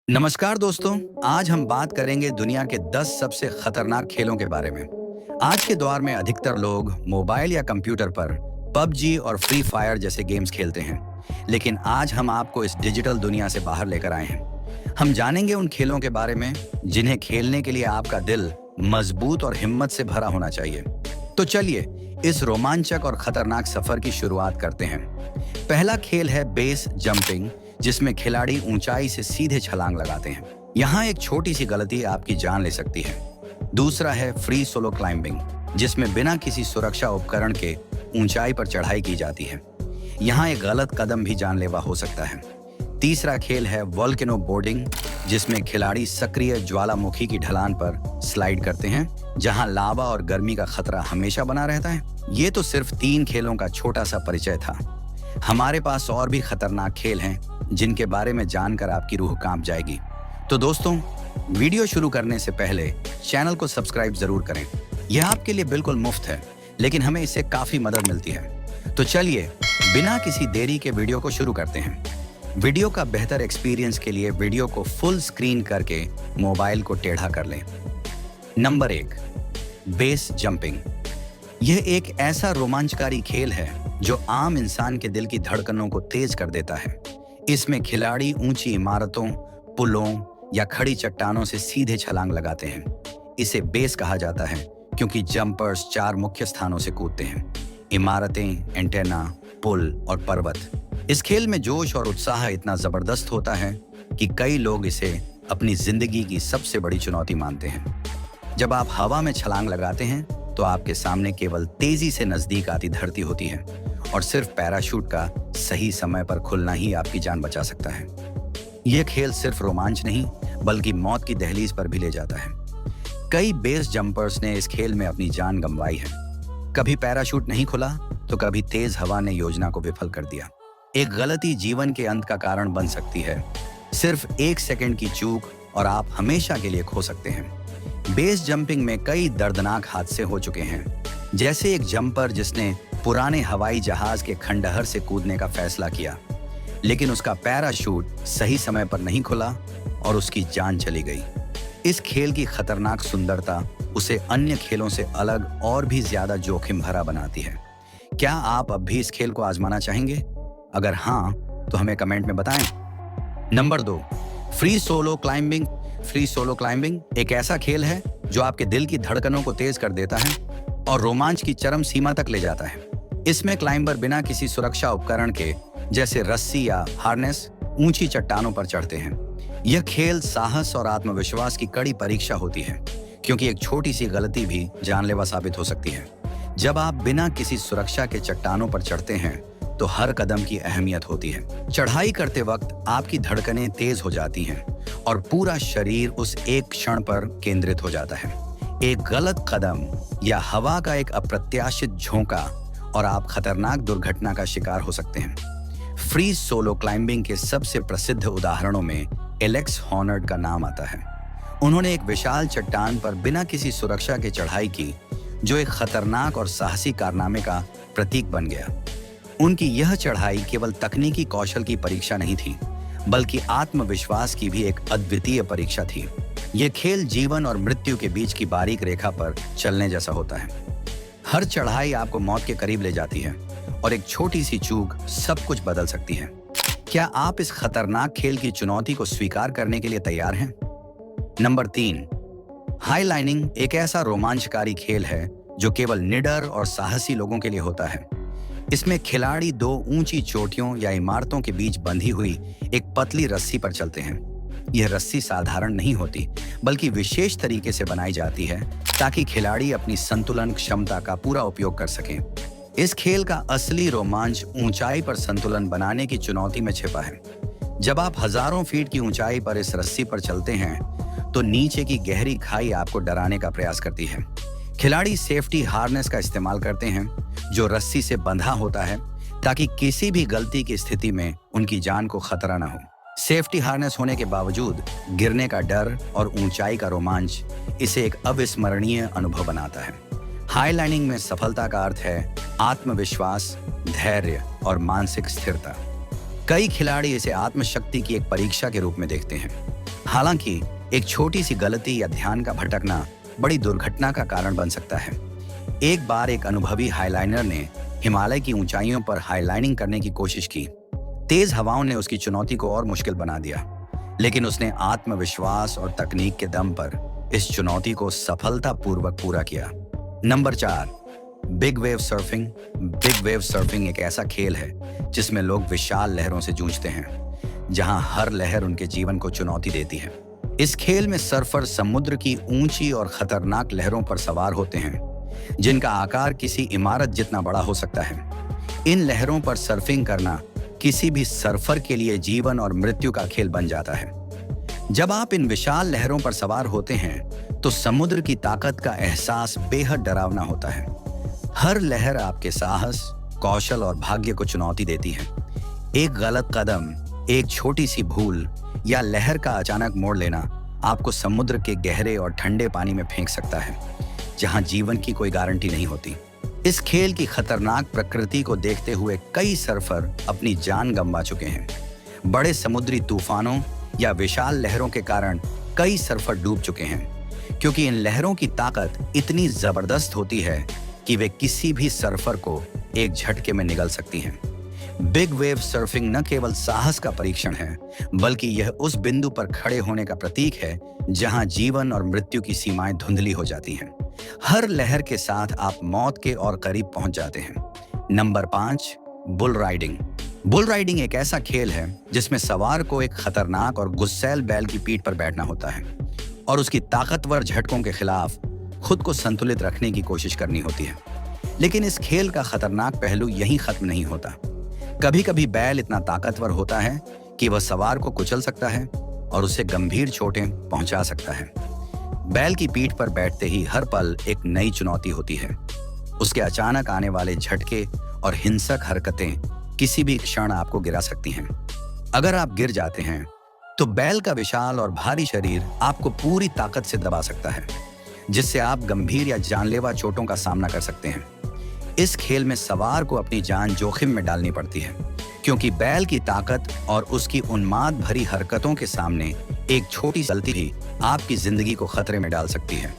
नमस्कार दोस्तों। आज हम बात करेंगे दुनिया के 10 सबसे खतरनाक खेलों के बारे में। आज के दौर में अधिकतर लोग मोबाइल या कंप्यूटर पर पबजी और फ्री फायर जैसे गेम्स खेलते हैं, लेकिन आज हम आपको इस डिजिटल दुनिया से बाहर लेकर आए हैं। हम जानेंगे उन खेलों के बारे में जिन्हें खेलने के लिए आपका दिल मजबूत और हिम्मत से भरा होना चाहिए। तो चलिए इस रोमांचक और खतरनाक सफर की शुरुआत करते हैं। पहला खेल है बेस जंपिंग, जिसमें खिलाड़ी ऊंचाई से सीधे छलांग लगाते हैं। यहाँ एक छोटी सी गलती आपकी जान ले सकती है। दूसरा है फ्री सोलो क्लाइंबिंग, जिसमें बिना किसी सुरक्षा उपकरण के ऊंचाई पर चढ़ाई की जाती है। यहाँ एक गलत कदम भी जानलेवा हो सकता है। तीसरा खेल है वोल्केनो बोर्डिंग, जिसमें खिलाड़ी सक्रिय ज्वालामुखी की ढलान पर स्लाइड करते हैं, जहां लावा और गर्मी का खतरा हमेशा बना रहता है। ये तो सिर्फ 3 खेलों का छोटा सा परिचय था। हमारे पास और भी खतरनाक खेल हैं जिनके बारे में जानकर आपकी रूह कांप जाएगी। तो दोस्तों, वीडियो शुरू करने से पहले चैनल को सब्सक्राइब जरूर करें। यह आपके लिए बिल्कुल मुफ्त है, लेकिन हमें इससे काफी मदद मिलती है। तो चलिए बिना किसी देरी के वीडियो को शुरू करते हैं। वीडियो का बेहतर एक्सपीरियंस के लिए वीडियो को फुल स्क्रीन करके मोबाइल को टेढ़ा कर लें। Number 1, base jumping. यह एक ऐसा रोमांचकारी खेल है जो आम इंसान के दिल की धड़कनों को तेज कर देता है। इसमें खिलाड़ी ऊंची इमारतों, पुलों या खड़ी चट्टानों से सीधे छलांग लगाते हैं। इसे बेस कहा जाता है क्योंकि जंपर्स 4 मुख्य स्थानों से कूदते हैं: इमारतें, एंटेना, पुल और पर्वत। इस खेल में जोश और उत्साह इतना जबरदस्त होता है कि कई लोग इसे अपनी जिंदगी की सबसे बड़ी चुनौती मानते हैं। जब आप हवा में छलांग लगाते हैं तो आपके सामने केवल तेजी से नजदीक आती धरती होती है और सिर्फ पैराशूट का सही समय पर खुलना ही आपकी जान बचा सकता है। यह खेल सिर्फ रोमांच नहीं, बल्कि मौत की दहलीज पर भी ले जाता है। कई बेस जंपर्स ने इस खेल में अपनी जान गंवाई है। कभी पैराशूट नहीं खुला तो कभी तेज हवा ने योजना को विफल कर दिया। एक गलती जीवन के अंत का कारण बन सकती है। सिर्फ 1 सेकंड की चूक और आप हमेशा के लिए खो सकते हैं। बेस जंपिंग में कई दर्दनाक हादसे हो चुके हैं, जैसे एक जंपर जिसने पुराने हवाई जहाज के खंडहर से कूदने का फैसला किया, लेकिन उसका पैराशूट सही समय पर नहीं खुला और उसकी जान चली गई। इस खेल की खतरनाक सुंदरता उसे अन्य खेलों से अलग और भी ज्यादा जोखिम भरा बनाती है। क्या आप अब भी इस खेल को आजमाना चाहेंगे? अगर हाँ, तो हमें कमेंट में बताएं। Number 2, free solo climbing. Free solo climbing एक ऐसा खेल है जो आपके दिल की धड़कनों को तेज कर देता है और रोमांच की चरम सीमा तक ले जाता है। इसमें क्लाइंबर बिना किसी सुरक्षा उपकरण के, जैसे रस्सी या हार्नेस, ऊंची चट्टानों पर चढ़ते हैं। यह खेल साहस और आत्मविश्वास की कड़ी परीक्षा होती है, क्योंकि एक छोटी सी गलती भी जानलेवा साबित हो सकती है। जब आप बिना किसी सुरक्षा के चट्टानों पर चढ़ते हैं तो हर कदम की अहमियत होती है। चढ़ाई करते वक्त आपकी धड़कनें तेज हो जाती हैं और पूरा शरीर उस एक क्षण पर केंद्रित हो जाता है। एक गलत कदम या हवा का एक अप्रत्याशित झोंका और आप खतरनाक दुर्घटना का शिकार हो सकते हैं। फ्री सोलो क्लाइंबिंग के सबसे प्रसिद्ध उदाहरणों में एलेक्स हॉनर्ड का नाम आता है। उन्होंने एक विशाल चट्टान पर बिना किसी सुरक्षा के चढ़ाई की, जो एक खतरनाक और साहसी कारनामे का प्रतीक बन गया। उनकी यह चढ़ाई केवल तकनीकी कौशल की परीक्षा नहीं थी, बल्कि आत्मविश्वास की भी एक अद्वितीय परीक्षा थी। यह खेल जीवन और मृत्यु के बीच की बारीक रेखा पर चलने जैसा होता है। हर चढ़ाई आपको मौत के करीब ले जाती है और एक छोटी सी चूक सब कुछ बदल सकती है। क्या आप इस खतरनाक खेल की चुनौती को स्वीकार करने के लिए तैयार हैं? नंबर 3, हाईलाइनिंग एक ऐसा रोमांचकारी खेल है जो केवल निडर और साहसी लोगों के लिए होता है। इसमें खिलाड़ी 2 ऊंची चोटियों या इमारतों के बीच बंधी हुई एक पतली रस्सी पर चलते हैं। यह रस्सी साधारण नहीं होती, बल्कि विशेष तरीके से बनाई जाती है ताकि खिलाड़ी अपनी संतुलन क्षमता का पूरा उपयोग कर सकें। इस खेल का असली रोमांच ऊंचाई पर संतुलन बनाने की चुनौती में छिपा है। जब आप हजारों फीट की ऊंचाई पर इस रस्सी पर चलते हैं तो नीचे की गहरी खाई आपको डराने का प्रयास करती है। खिलाड़ी सेफ्टी हार्नेस का इस्तेमाल करते हैं, जो रस्सी से बंधा होता है, ताकि किसी भी गलती की स्थिति में उनकी जान को खतरा न हो। सेफ्टी हार्नेस होने के बावजूद गिरने का डर और ऊंचाई का रोमांच इसे एक अविस्मरणीय अनुभव बनाता है। हाईलाइनिंग में सफलता का अर्थ है आत्मविश्वास, धैर्य और मानसिक स्थिरता। कई खिलाड़ी इसे आत्मशक्ति की एक परीक्षा के रूप में देखते हैं। हालांकि एक छोटी सी गलती या ध्यान का भटकना बड़ी दुर्घटना का कारण बन सकता है। एक बार एक अनुभवी हाईलाइनर ने हिमालय की ऊंचाइयों पर हाईलाइनिंग करने की कोशिश की। तेज हवाओं ने उसकी चुनौती को और मुश्किल बना दिया, लेकिन उसने आत्मविश्वास और तकनीक के दम पर इस चुनौती को सफलतापूर्वक पूरा किया। Number 4, big wave surfing. Big wave surfing एक ऐसा खेल है जिसमें लोग विशाल लहरों से जूझते हैं, जहां हर लहर उनके जीवन को चुनौती देती है। इस खेल में सर्फर समुद्र की ऊंची और खतरनाक लहरों पर सवार होते हैं, जिनका आकार किसी इमारत जितना बड़ा हो सकता है। इन लहरों पर सर्फिंग करना किसी भी सर्फर के लिए जीवन और मृत्यु का खेल बन जाता है। जब आप इन विशाल लहरों पर सवार होते हैं तो समुद्र की ताकत का एहसास बेहद डरावना होता है। हर लहर आपके साहस, कौशल और भाग्य को चुनौती देती है। एक गलत कदम, एक छोटी सी भूल या लहर का अचानक मोड़ लेना आपको समुद्र के गहरे और ठंडे पानी में फेंक सकता है, जहां जीवन की कोई गारंटी नहीं होती। इस खेल की खतरनाक प्रकृति को देखते हुए कई सर्फर अपनी जान गंवा चुके हैं। बड़े समुद्री तूफानों या विशाल लहरों के कारण कई सर्फर डूब चुके हैं, क्योंकि इन लहरों की ताकत इतनी जबरदस्त होती है कि वे किसी भी सर्फर को एक झटके में निगल सकती हैं। बिग वेव सर्फिंग न केवल साहस का परीक्षण है, बल्कि यह उस बिंदु पर खड़े होने का प्रतीक है जहां जीवन और मृत्यु की सीमाएं धुंधली हो जाती हैं। हर लहर के साथ आप मौत के और करीब पहुंच जाते हैं। Number 5, bull riding. Bull riding एक ऐसा खेल है जिसमें सवार को एक खतरनाक और गुस्सैल बैल की पीठ पर बैठना होता है और उसकी ताकतवर झटकों के खिलाफ खुद को संतुलित रखने की कोशिश करनी होती है। लेकिन इस खेल का खतरनाक पहलू यहीं खत्म नहीं होता। कभी कभी बैल इतना ताकतवर होता है कि वह सवार को कुचल सकता है और उसे गंभीर चोटें पहुंचा सकता है। बैल की पीठ पर बैठते ही हर पल एक नई चुनौती होती है। उसके अचानक आने वाले झटके और हिंसक हरकतें किसी भी क्षण आपको गिरा सकती हैं। अगर आप गिर जाते हैं तो बैल का विशाल और भारी शरीर आपको पूरी ताकत से दबा सकता है, जिससे आप गंभीर या जानलेवा चोटों का सामना कर सकते हैं। इस खेल में सवार को अपनी जान जोखिम में डालनी पड़ती है, क्योंकि बैल की ताकत और उसकी उन्माद भरी हरकतों के सामने एक छोटी गलती भी आपकी जिंदगी को खतरे में डाल सकती है।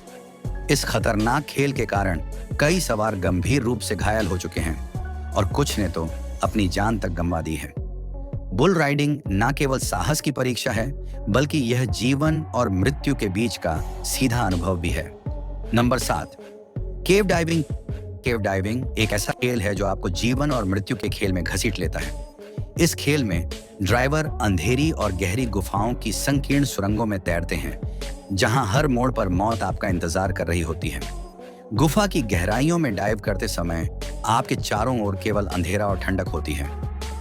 इस खतरनाक खेल के कारण कई सवार गंभीर रूप से घायल हो चुके हैं और कुछ ने तो अपनी जान तक गंवा दी है। बुल राइडिंग न केवल साहस की परीक्षा है, बल्कि यह जीवन और मृत्यु के बीच का सीधा अनुभव भी है। नंबर 7, केव डाइविंग। केव डाइविंग एक ऐसा खेल है जो आपको जीवन और मृत्यु के खेल में घसीट लेता है। इस खेल में ड्राइवर अंधेरी और गहरी गुफाओं की संकीर्ण सुरंगों में तैरते हैं, जहां हर मोड़ पर मौत आपका इंतजार कर रही होती है। गुफा की गहराइयों में डाइव करते समय आपके चारों ओर केवल अंधेरा और ठंडक होती है।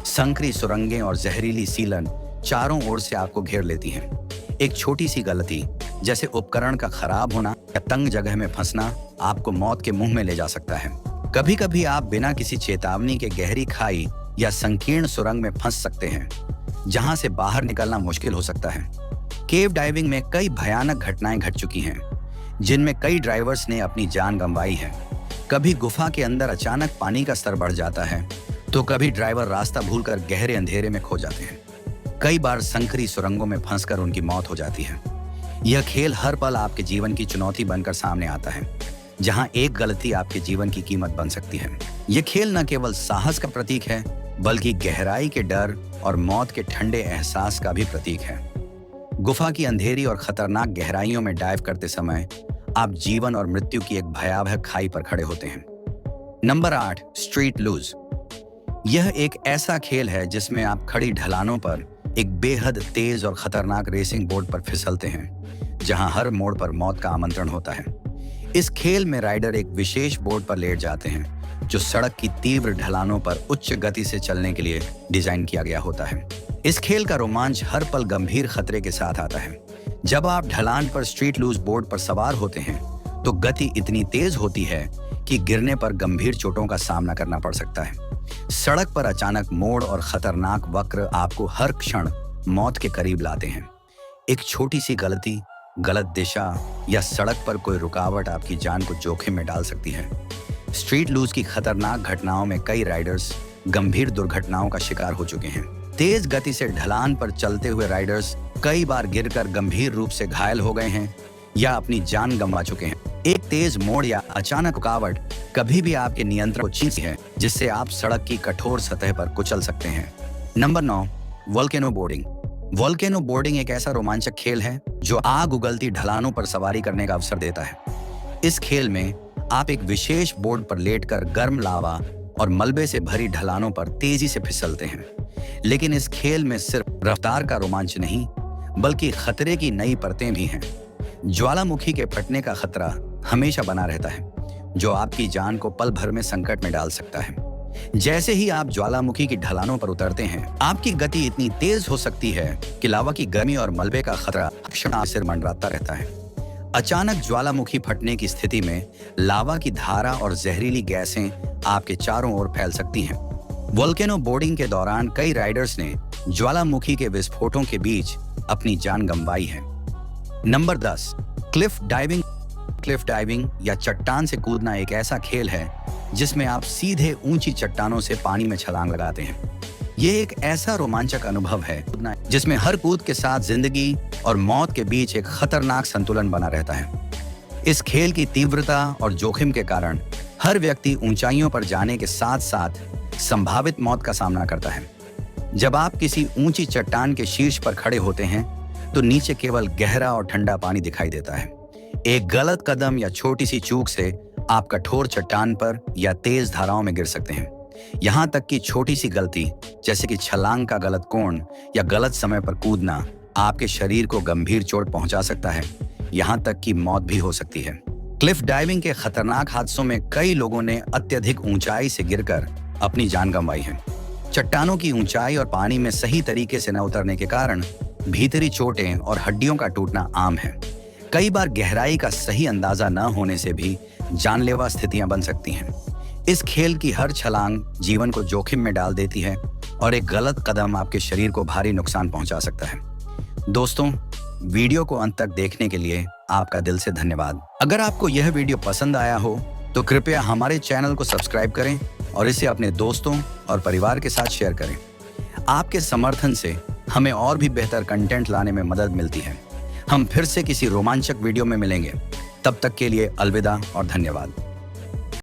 संकरी सुरंगें और जहरीली सीलन चारों ओर से आपको घेर लेती हैं। एक छोटी सी गलती, जैसे उपकरण का खराब होना या तंग जगह में फंसना, आपको मौत के मुंह में ले जा सकता है। कभी कभी आप बिना किसी चेतावनी के गहरी खाई या संकीर्ण सुरंग में फंस सकते हैं, जहां से बाहर निकलना मुश्किल हो सकता है। केव डाइविंग में कई भयानक घटनाएं घट चुकी हैं, जिनमें कई ड्राइवर्स ने अपनी जान गंवाई है। कभी गुफा के अंदर अचानक पानी का स्तर बढ़ जाता है, तो कभी ड्राइवर रास्ता भूलकर गहरे अंधेरे में खो जाते हैं। कई बार संकरी सुरंगों में फंसकर उनकी मौत हो जाती है। यह खेल हर पल आपके जीवन की चुनौती बनकर सामने आता है, जहां एक गलती आपके जीवन की कीमत बन सकती है। यह खेल न केवल साहस का प्रतीक है, बल्कि गहराई के डर और मौत के ठंडे एहसास का भी प्रतीक है। गुफा की अंधेरी और खतरनाक गहराइयों में डाइव करते समय आप जीवन और मृत्यु की एक भयावह खाई पर खड़े होते हैं। Number 8, street luge. यह एक ऐसा खेल है जिसमें आप खड़ी ढलानों पर एक बेहद तेज और खतरनाक रेसिंग बोर्ड पर फिसलते हैं, जहां हर मोड़ पर मौत का आमंत्रण होता है। इस खेल में राइडर एक विशेष बोर्ड पर लेट जाते हैं, जो सड़क की तीव्र ढलानों पर उच्च गति से चलने के लिए डिजाइन किया गया होता है। इस खेल का रोमांच हर पल गंभीर खतरे के साथ आता है। जब आप ढलान पर स्ट्रीट लूज बोर्ड पर सवार होते हैं, तो गति इतनी तेज होती है कि गिरने पर गंभीर चोटों का सामना करना पड़ सकता है। सड़क पर अचानक मोड़ और खतरनाक वक्र आपको हर क्षण मौत के करीब लाते हैं। एक छोटी सी गलती, गलत दिशा या सड़क पर कोई रुकावट आपकी जान को जोखिम में डाल सकती है। स्ट्रीट लूज की खतरनाक घटनाओं में कई राइडर्स गंभीर दुर्घटनाओं का शिकार हो चुके हैं। तेज गति से ढलान पर चलते हुए राइडर्स कई बार गिरकर गंभीर रूप से घायल हो गए हैं या अपनी जान गंवा चुके हैं। एक तेज मोड़ या अचानक रुकावट कभी भी आपके नियंत्रण को छीन सकती है, जिससे आप सड़क की कठोर सतह पर कुचल सकते हैं। Number 9, volcano boarding. Volcano boarding एक ऐसा रोमांचक खेल है जो आग उगलती ढलानों पर सवारी करने का अवसर देता है। इस खेल में आप एक विशेष बोर्ड पर लेटकर गर्म लावा और मलबे से भरी ढलानों पर तेजी से फिसलते हैं। लेकिन इस खेल में सिर्फ रफ्तार का रोमांच नहीं, बल्कि खतरे की नई परतें भी हैं। ज्वालामुखी के फटने का खतरा हमेशा बना रहता है, जो आपकी जान को पल भर में संकट में डाल सकता है। जैसे ही आप ज्वालामुखी की ढलानों पर उतरते हैं, आपकी गति इतनी तेज हो सकती है कि लावा की गर्मी और मलबे का खतरा क्षण सिर मंडराता रहता है। अचानक ज्वालामुखी फटने की स्थिति में लावा की धारा और जहरीली गैसें आपके चारों ओर फैल सकती हैं। वोल्केनो बोर्डिंग के दौरान कई राइडर्स ने ज्वालामुखी के विस्फोटों के बीच अपनी जान गंवाई है। Number 10, Cliff diving. Cliff diving या चट्टान से कूदना एक ऐसा खेल है जिसमें आप सीधे ऊंची चट्टानों से पानी में छलांग लगाते हैं। ये एक ऐसा रोमांचक अनुभव है जिसमें हर कूद के साथ जिंदगी और मौत के बीच एक खतरनाक संतुलन बना रहता है। इस खेल की तीव्रता और जोखिम के कारण हर व्यक्ति ऊंचाइयों पर जाने के साथ साथ संभावित मौत का सामना करता है। जब आप किसी ऊंची चट्टान के शीर्ष पर खड़े होते हैं तो नीचे केवल गहरा और ठंडा पानी दिखाई देता है। एक गलत कदम या छोटी सी चूक से आप कठोर चट्टान पर या तेज धाराओं में गिर सकते हैं। यहाँ तक कि छोटी सी गलती जैसे कि छलांग का गलत कोण या गलत समय पर कूदना आपके शरीर को गंभीर चोट पहुंचा सकता है, यहाँ तक कि मौत भी हो सकती है। क्लिफ डाइविंग के खतरनाक हादसों में कई लोगों ने अत्यधिक ऊंचाई से गिरकर अपनी जान गंवाई है। चट्टानों की ऊंचाई और पानी में सही तरीके से न उतरने के कारण भीतरी चोटें और हड्डियों का टूटना आम है। कई बार गहराई का सही अंदाजा न होने से भी जानलेवा स्थितियां बन सकती हैं। इस खेल की हर छलांग जीवन को जोखिम में डाल देती है और एक गलत कदम आपके शरीर को भारी नुकसान पहुंचा सकता है। दोस्तों, वीडियो को अंत तक देखने के लिए आपका दिल से धन्यवाद। अगर आपको यह वीडियो पसंद आया हो तो कृपया हमारे चैनल को सब्सक्राइब करें और इसे अपने दोस्तों और परिवार के साथ शेयर करें। आपके समर्थन से हमें और भी बेहतर कंटेंट लाने में मदद मिलती है। हम फिर से किसी रोमांचक वीडियो में मिलेंगे। तब तक के लिए अलविदा और धन्यवाद।